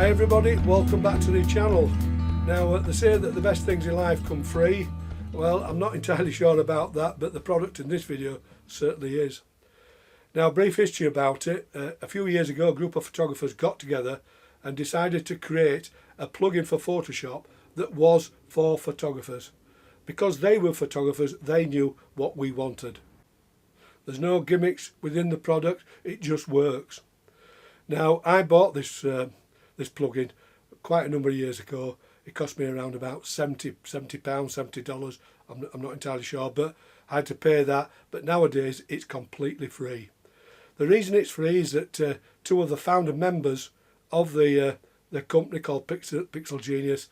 Hi everybody, welcome back to the channel. Now they say that the best things in life come free. Well, I'm not entirely sure about that, but the product in this video certainly is. Now, brief history about it. A few years ago, a group of photographers got together and decided to create a plugin for Photoshop that was for photographers. Because they were photographers, they knew what we wanted. There's no gimmicks within the product, it just works. Now, I bought this plugin quite a number of years ago. It cost me around about £70, $70, I'm not entirely sure, but I had to pay that. But nowadays it's completely free. The reason it's free is that two of the founder members of the company called Pixal Genius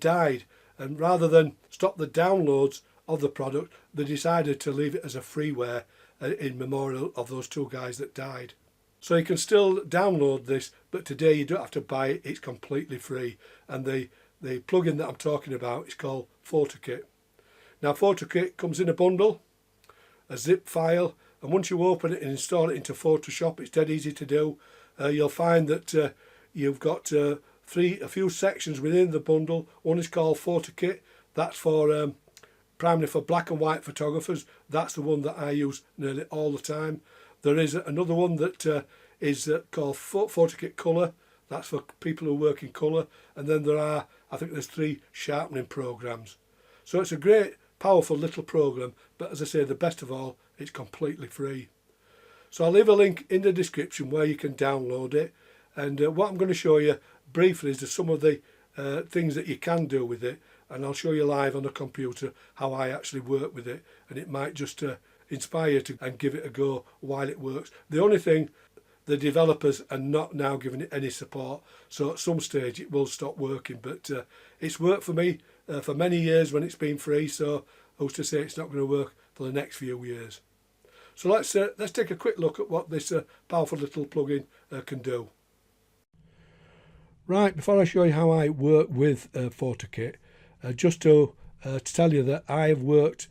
died, and rather than stop the downloads of the product, they decided to leave it as a freeware in memorial of those two guys that died. So you can still download this, but today you don't have to buy it, it's completely free. And the plugin that I'm talking about is called Photokit. Now, Photokit comes in a bundle, a zip file, and once you open it and install it into Photoshop, it's dead easy to do. You'll find that you've got a few sections within the bundle. One is called Photokit, that's for primarily for black and white photographers. That's the one that I use nearly all the time. There is another one that is called Photokit Colour. That's for people who work in colour. And then I think there's 3 sharpening programs. So it's a great, powerful little program. But as I say, the best of all, it's completely free. So I'll leave a link in the description where you can download it. And what I'm going to show you briefly is some of the things that you can do with it. And I'll show you live on the computer how I actually work with it. And it might just inspire you to and give it a go while it works. The only thing, the developers are not now giving it any support, so at some stage it will stop working, but it's worked for me for many years when it's been free, so who's to say it's not going to work for the next few years. So let's take a quick look at what this powerful little plugin can do. Right, before I show you how I work with Photokit, just to tell you that I've worked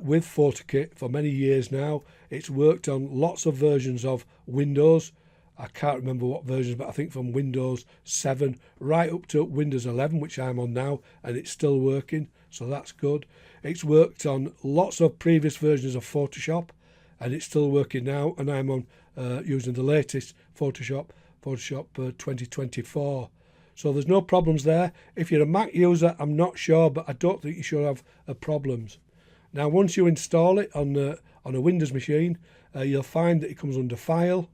with Photokit for many years now. It's worked on lots of versions of Windows. I can't remember what versions, but I think from Windows 7 right up to Windows 11, which I'm on now, and it's still working, so that's good. It's worked on lots of previous versions of Photoshop, and it's still working now, and I'm on using the latest Photoshop 2024. So there's no problems there. If you're a Mac user, I'm not sure, but I don't think you should have problems. Now, once you install it on a Windows machine, you'll find that it comes under File,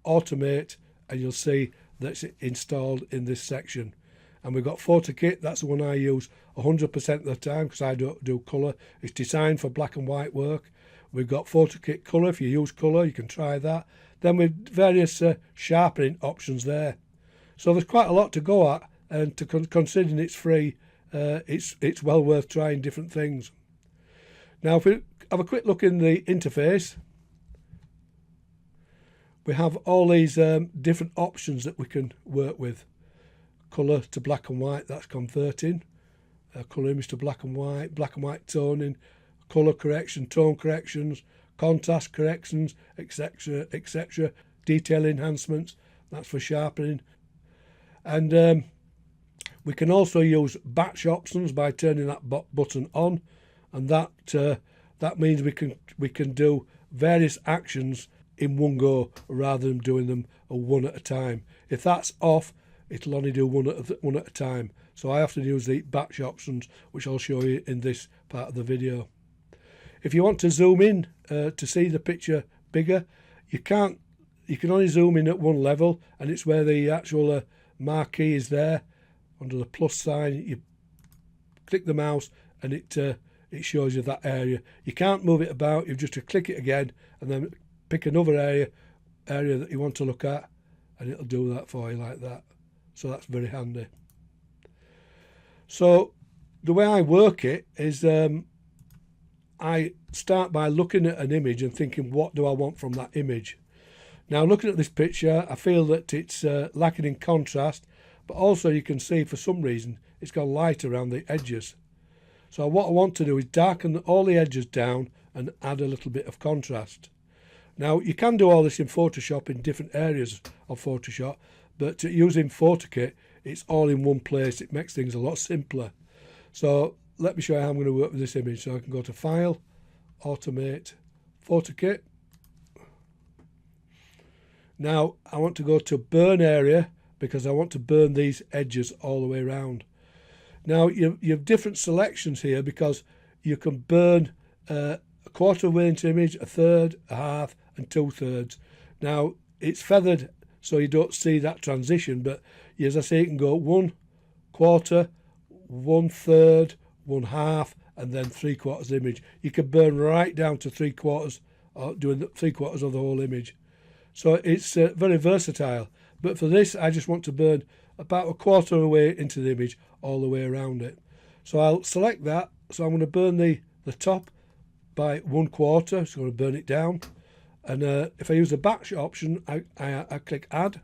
Automate, and you'll see that it's installed in this section. And we've got Photokit, that's the one I use 100% of the time because I don't do colour. It's designed for black and white work. We've got Photokit Colour. If you use colour, you can try that. Then with various sharpening options there. So there's quite a lot to go at, and considering it's free, it's well worth trying different things. Now, if we have a quick look in the interface, we have all these different options that we can work with. Colour to black and white, that's converting. Colour image to black and white toning, colour correction, tone corrections, contrast corrections, etc., etc. Detail enhancements, that's for sharpening. And we can also use batch options by turning that button on, and that means we can do various actions in one go rather than doing them one at a time. If that's off, it'll only do one at a time. So I have to use the batch options, which I'll show you in this part of the video. If you want to zoom in to see the picture bigger, you can only zoom in at one level, and it's where the actual marquee is there. Under the plus sign, you click the mouse and it shows you that area. You can't move it about, you've just to click it again and then pick another area that you want to look at, and it'll do that for you like that. So that's very handy. So the way I work it is I start by looking at an image and thinking, what do I want from that image? Now, looking at this picture, I feel that it's lacking in contrast, but also you can see for some reason it's got light around the edges. So what I want to do is darken all the edges down and add a little bit of contrast. Now, you can do all this in Photoshop in different areas of Photoshop, but using Photokit, it's all in one place. It makes things a lot simpler. So let me show you how I'm going to work with this image. So I can go to File, Automate, Photokit. Now I want to go to Burn Area because I want to burn these edges all the way around. Now you have different selections here because you can burn a quarter of an inch image, a third, a half and 2/3. Now it's feathered so you don't see that transition, but as I say, you can go 1/4, 1/3, 1/2 and then 3/4 image. You can burn right down to 3/4, doing 3/4 of the whole image. So it's very versatile. But for this, I just want to burn about a quarter of the way into the image, all the way around it. So I'll select that. So I'm going to burn the top by 1/4. So I'm going to burn it down. And if I use the batch option, I click Add.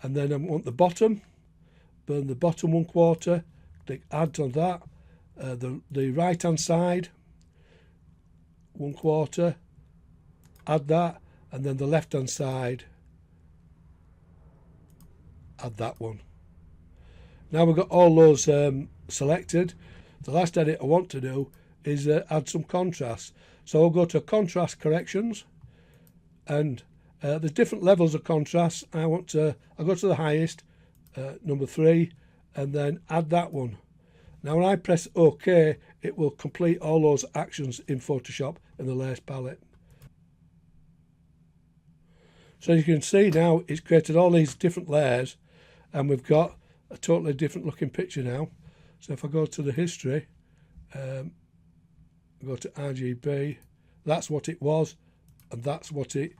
And then I want the bottom. Burn the bottom 1/4. Click Add on that. The right hand side, 1/4. Add that. And then the left hand side, add that one. Now we've got all those selected. The last edit I want to do is add some contrast. So I'll go to Contrast Corrections, and there's different levels of contrast. I'll go to the highest, number 3, and then add that one. Now when I press OK, it will complete all those actions in Photoshop in the layers palette. So you can see now it's created all these different layers, and we've got a totally different looking picture now. So if I go to the history, go to RGB, that's what it was, and that's what it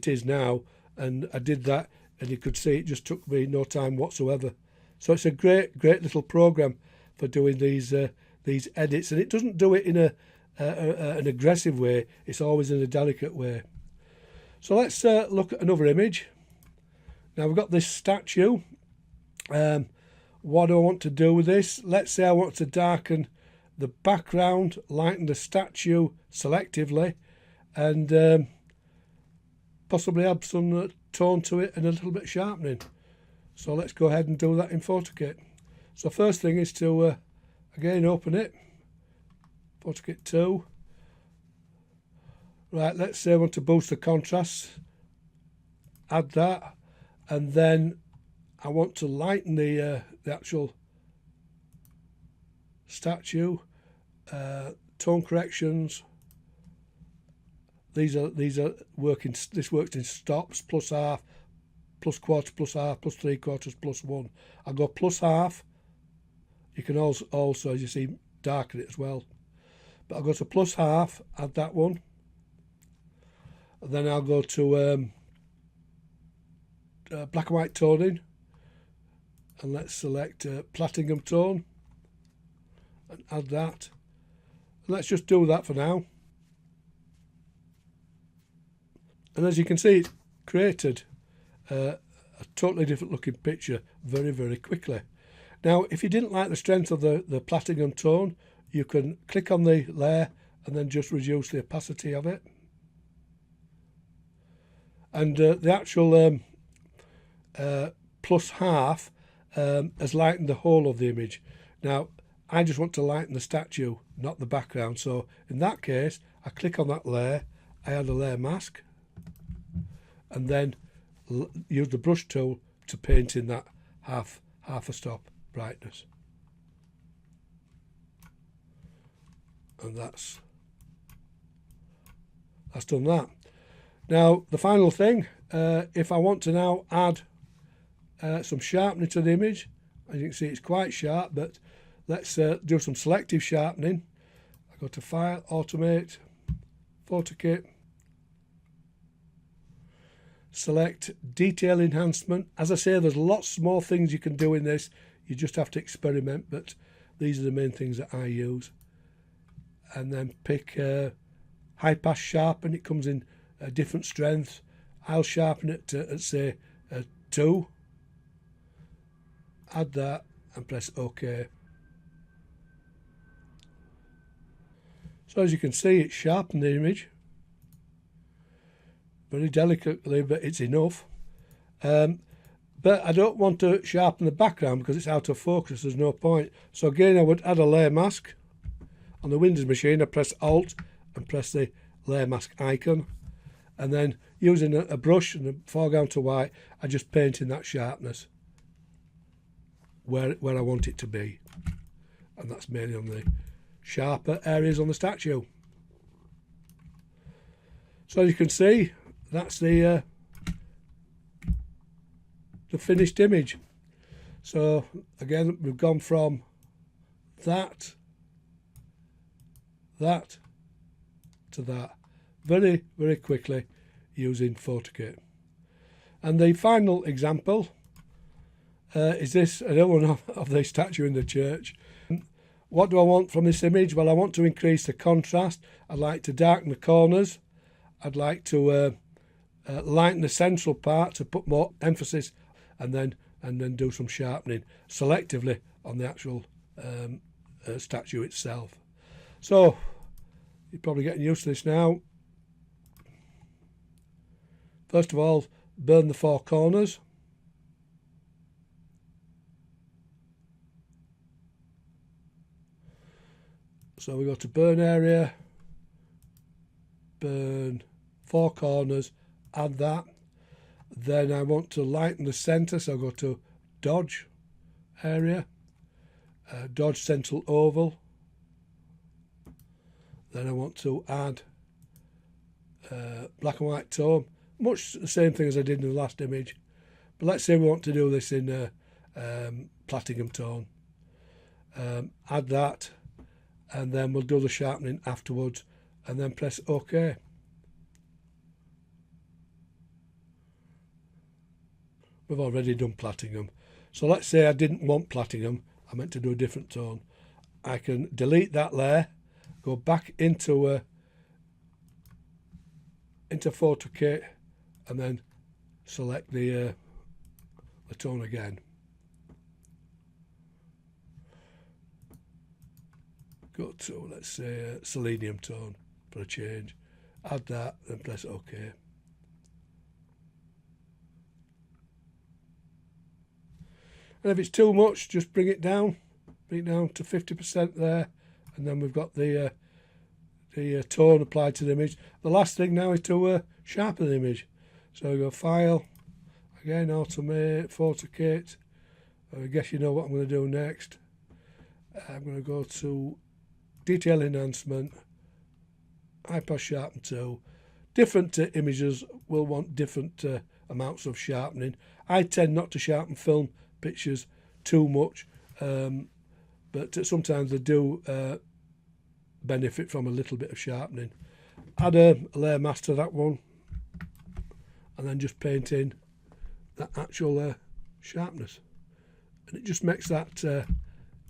is now. And I did that, and you could see it just took me no time whatsoever. So it's a great little program for doing these edits, and it doesn't do it in an aggressive way. It's always in a delicate way. So let's look at another image. Now we've got this statue. What do I want to do with this? Let's say I want to darken the background, lighten the statue selectively, and possibly add some tone to it and a little bit of sharpening. So let's go ahead and do that in Photokit. So first thing is to again open it, Photokit 2. Right, let's say I want to boost the contrast, add that, and then I want to lighten the actual statue. Tone corrections. These are working. This works in stops, +1/2, +1/4, +1/2, +3/4, +1. I go +1/2. You can also, as you see, darken it as well. But I'll go to +1/2, add that one. And then I'll go to black and white toning, and let's select platinum tone and add that. And let's just do that for now. And as you can see, it's created a totally different looking picture very quickly. Now if you didn't like the strength of the platinum tone, you can click on the layer and then just reduce the opacity of it. And the actual +1/2 has lightened the whole of the image. Now I just want to lighten the statue, not the background. So in that case, I click on that layer, I add a layer mask, and then use the brush tool to paint in that half a stop brightness. And that's done that. Now the final thing, if I want to now add some sharpening to the image, as you can see it's quite sharp, but let's do some selective sharpening. I go to File, Automate, Photokit, select Detail Enhancement. As I say, there's lots more things you can do in this. You just have to experiment, but these are the main things that I use. And then pick High Pass Sharpen. It comes in a different strength. I'll sharpen it to, say, 2. Add that and press OK. So as you can see, it's sharpened the image very delicately, but it's enough. but I don't want to sharpen the background because it's out of focus. There's no point. So again, I would add a layer mask. On the Windows machine, I press Alt and press the layer mask icon, and then using a brush and a foreground to white, I just paint in that sharpness where I want it to be, and that's mainly on the sharper areas on the statue. So you can see that's the finished image. So again, we've gone from that to that very, very quickly using Photokit. And the final example is this, another one of the statue in the church. What do I want from this image? Well, I want to increase the contrast. I'd like to darken the corners. I'd like to lighten the central part to put more emphasis, and then do some sharpening selectively on the actual statue itself. So you're probably getting used to this now. First of all, burn the four corners. So we go to burn area, burn four corners, add that. Then I want to lighten the center, so I go to dodge area, dodge central oval. Then I want to add black and white tone, much the same thing as I did in the last image, but let's say we want to do this in platinum tone. Add that, and then we'll do the sharpening afterwards, and then press OK. We've already done platinum, so let's say I didn't want platinum, I meant to do a different tone. I can delete that layer, go back into Photokit, and then select the tone again. Go to, let's say, selenium tone for a change. Add that, then press OK. And if it's too much, just bring it down to 50% there, and then we've got the tone applied to the image. The last thing now is to sharpen the image. So I go File, again Automate, Photokit. I guess you know what I'm going to do next. I'm going to go to Detail Enhancement, High Pass Sharpen 2. Different images will want different amounts of sharpening. I tend not to sharpen film pictures too much, but sometimes they do benefit from a little bit of sharpening. Add a layer mask to that one, and then just paint in that actual sharpness, and it just makes that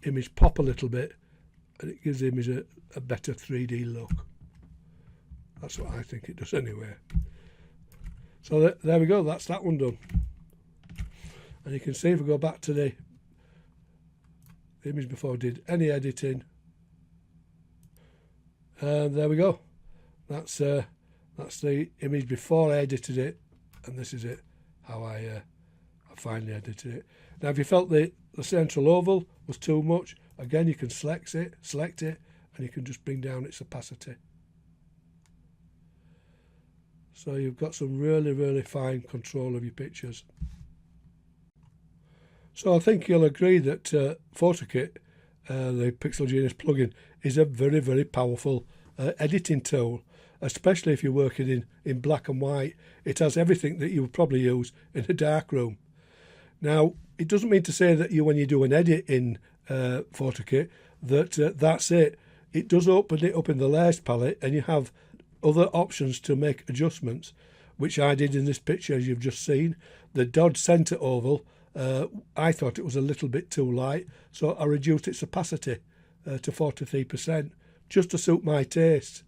image pop a little bit, and it gives the image a better 3D look. That's what I think it does anyway. So there we go, that's that one done. And you can see if we go back to the image before I did any editing, and there we go. That's the image before I edited it, and this is it, how I finally edited it. Now if you felt the central oval was too much, again you can select it, and you can just bring down its opacity. So you've got some really, really fine control of your pictures. So I think you'll agree that Photokit, the Pixal Genius plugin, is a very, very powerful editing tool, especially if you're working in black and white. It has everything that you would probably use in a darkroom. Now, it doesn't mean to say that when you do an edit in Photokit, that's it. It does open it up in the layers palette, and you have other options to make adjustments, which I did in this picture, as you've just seen. The dodge center oval, I thought it was a little bit too light, so I reduced its opacity to 43%, just to suit my taste.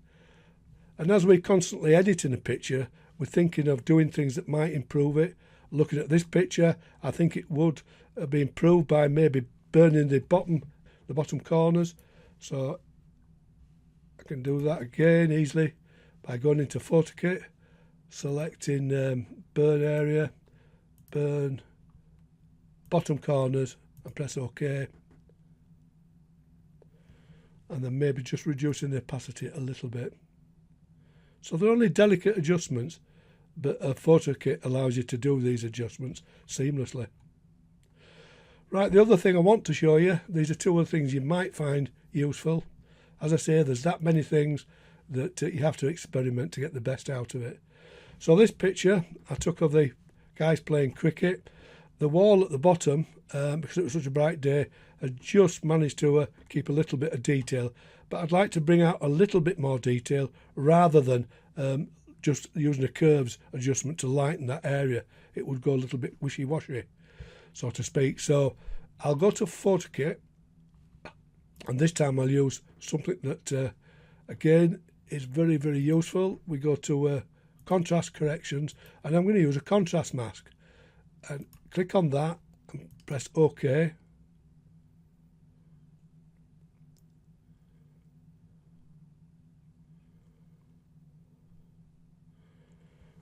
And as we're constantly editing a picture, we're thinking of doing things that might improve it. Looking at this picture, I think it would be improved by maybe burning the bottom corners. So I can do that again easily by going into Photokit, selecting burn area, burn, bottom corners and press OK. And then maybe just reducing the opacity a little bit. So they're only delicate adjustments, but a Photokit allows you to do these adjustments seamlessly. Right, the other thing I want to show you, these are two other things you might find useful. As I say, there's that many things that you have to experiment to get the best out of it. So this picture I took of the guys playing cricket. The wall at the bottom, because it was such a bright day, I just managed to keep a little bit of detail, but I'd like to bring out a little bit more detail rather than just using a curves adjustment to lighten that area. It would go a little bit wishy-washy, so to speak. So I'll go to Photokit, and this time I'll use something that again is very, very useful. We go to contrast corrections, and I'm going to use a contrast mask, and click on that and press OK.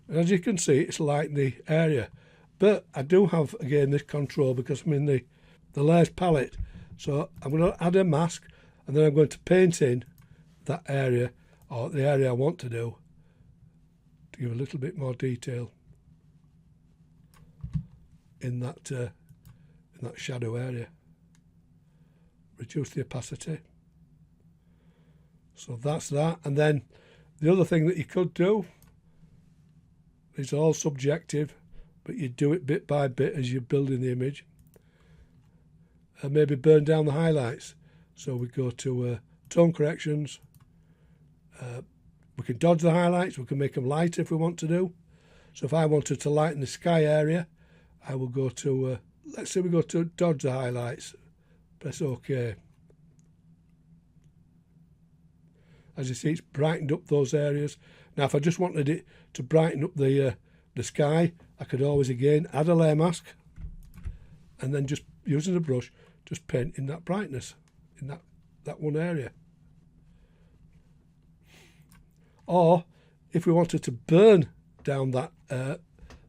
And as you can see, it's lighting the area, but I do have again this control because I'm in the layers palette. So I'm going to add a mask, and then I'm going to paint in that area, or the area I want to do, to give a little bit more detail in that shadow area. Reduce the opacity. So that's that. And then the other thing that you could do, it's all subjective, but you do it bit by bit as you're building the image. And maybe burn down the highlights. So we go to tone corrections. We can dodge the highlights. We can make them lighter if we want to do. So if I wanted to lighten the sky area, I will go to, let's say we go to dodge the highlights. Press OK. As you see, it's brightened up those areas. Now, if I just wanted it to brighten up the sky, I could always again add a layer mask, and then just using a brush, just paint in that brightness in that one area. Or if we wanted to burn down that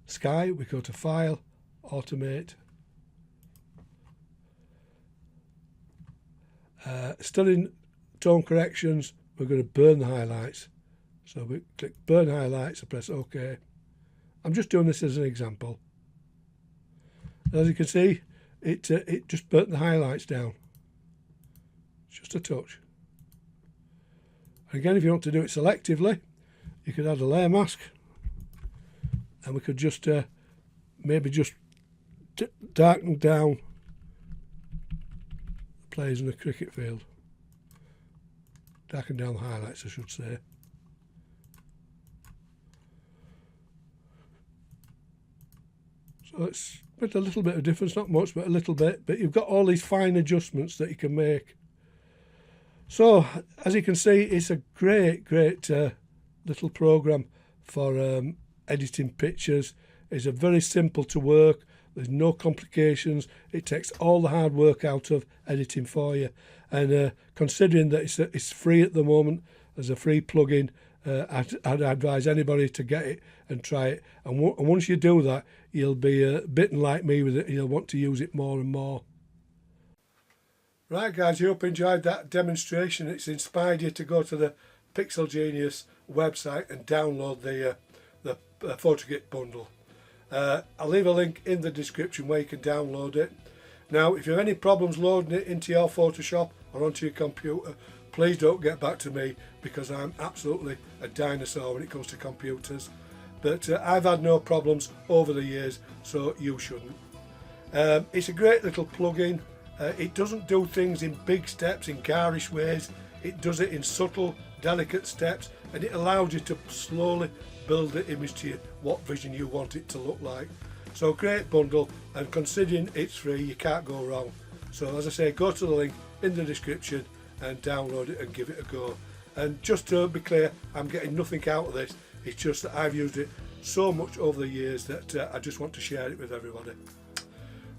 sky, we go to File, Automate. Still in tone corrections, we're going to burn the highlights. So we click burn highlights and press OK. I'm just doing this as an example. As you can see, it just burnt the highlights down. Just a touch. Again, if you want to do it selectively, you could add a layer mask, and we could just maybe just darken down the players in the cricket field. Darken down the highlights, I should say. So it's made a little bit of difference, not much, but a little bit. But you've got all these fine adjustments that you can make. So, as you can see, it's a great little program for editing pictures. It's a very simple to work. There's no complications. It takes all the hard work out of editing for you. And considering that it's free at the moment, as a free plugin, I'd advise anybody to get it and try it. And once you do that, you'll be bitten like me with it. You'll want to use it more and more. Right, guys, I hope you enjoyed that demonstration. It's inspired you to go to the Pixal Genius website and download the Photokit bundle. I'll leave a link in the description where you can download it. Now, if you have any problems loading it into your Photoshop or onto your computer, please don't get back to me, because I'm absolutely a dinosaur when it comes to computers. But I've had no problems over the years, so you shouldn't. It's a great little plugin. It doesn't do things in big steps, in garish ways. It does it in subtle, delicate steps, and it allows you to slowly build the image to what vision you want it to look like. So great bundle, and considering it's free, you can't go wrong. So as I say, go to the link in the description and download it and give it a go. And just to be clear, I'm getting nothing out of this. It's just that I've used it so much over the years that I just want to share it with everybody.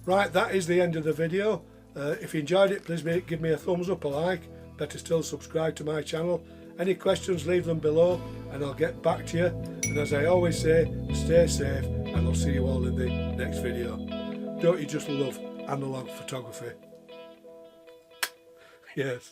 Right, that is the end of the video. If you enjoyed it, please give me a thumbs up, a like. Better still, subscribe to my channel. Any questions, leave them below and I'll get back to you. And as I always say, stay safe, and I'll see you all in the next video. Don't you just love analogue photography. Yes.